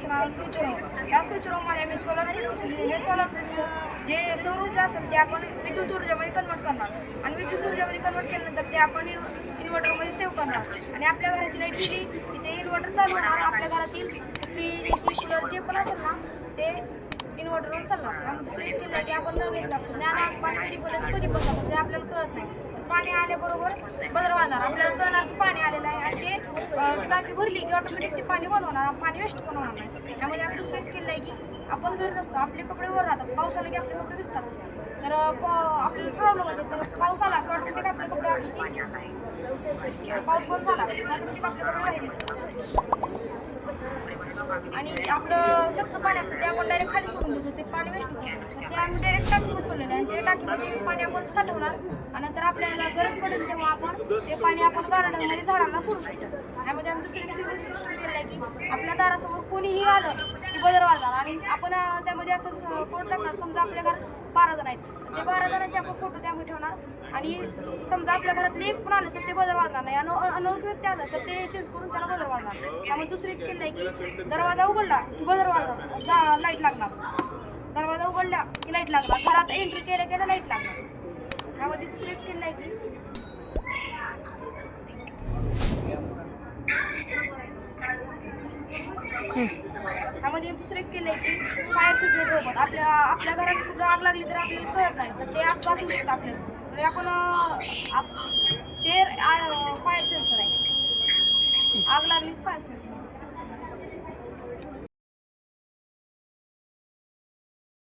Application आहे future home. या future होममध्ये आम्ही सोलर प्लेट बसवली. हे सोलर प्लेटचं जे सौर ऊर्जा असेल ते आपण विद्युत ऊर्जेमध्ये कन्वर्ट करणार आणि विद्युत ऊर्जेमध्ये कन्वर्ट केल्यानंतर ते आपण इन्व्हर्टरमध्ये सेव्ह करणार आणि आपल्या घराची लाईट गेली की ते इन्व्हर्टर चालू होणार. आपल्या घरातील फ्रीज एसी कूलर जे पण असेल ना ते इन्व्हर्टरवर चालणार. त्यामुळे दुसरी केलं की आपण न घेतलं असतं ज्ञान आज पाणी कधी बोलत कधी बसतं ते आपल्याला कळत नाही. पाणी आल्याबरोबर बदल वाढणार आपल्याला कळणार की पाणी आलेलं आहे आणि ते टाकी भरली की ऑटोमॅटिक ते पाणी बनवणार पाणी वेस्ट पण होणार नाही. त्यामुळे आम्ही दुसरं केलं आहे की आपण घरी नसतो आपले कपडे वर राहतात पाऊस आला की आपले कपडे दिसतात तर आपल्याला प्रॉब्लेम होते. तर पाऊस आला की ऑटोमॅटिक आपले कपडे पाऊस बंद झाला ऑटोमॅटिक आपले कपडे बाहेर येतात. आणि आपलं चक्चं पाणी असतं ते आपण डायरेक्ट खाली सोडून देतो ते पाणी वेस्ट होतं ते आम्ही डायरेक्ट टाकीमध्ये सोडलेलं आहे. ते टाकीमध्ये पाणी आपण साठवणार आणि नंतर आपल्याला गरज पडेल तेव्हा आपण ते पाणी आपण गार्डनमध्ये झाडांना सोडू शकतो. त्यामध्ये आम्ही दुसरी सिक्युरिटी सिस्टम केलेलं आहे की आपल्या दारासमोर कोणीही आलं की बदल वाजणार आणि आपण त्यामध्ये असं कोड टाकणार. समजा आपल्या घरात 12 जण आहेत ते 12 जणांचे आपण फोटो त्यामध्ये ठेवणार आणि समजा आपल्या घरातले एक पण आलं तर ते बदल वाजणार नाही. अनोळखी व्यक्ती आलं तर ते सेन्स करून त्याला बदल वाजणार. त्यामुळे दुसरी एक केलं आहे की दरवाजा उघडला की बदल वाजणार लाईट लागणार. दरवाजा उघडला की लाईट लागणार. घरात एंट्री केल्या लाईट लागणार. त्यामध्ये दुसरी एक केलं आहे की त्यामध्ये दुसरं एक केलं आहे की फायर सिक्युरिटी रोबोट आपल्या घरात कुठं आग लागली तर आपल्याला कळत नाही तर ते आग वाचू शकतं आपल्याला. म्हणजे आपण ते फायर सेन्सर आहे. आग लागली फायर सेन्सर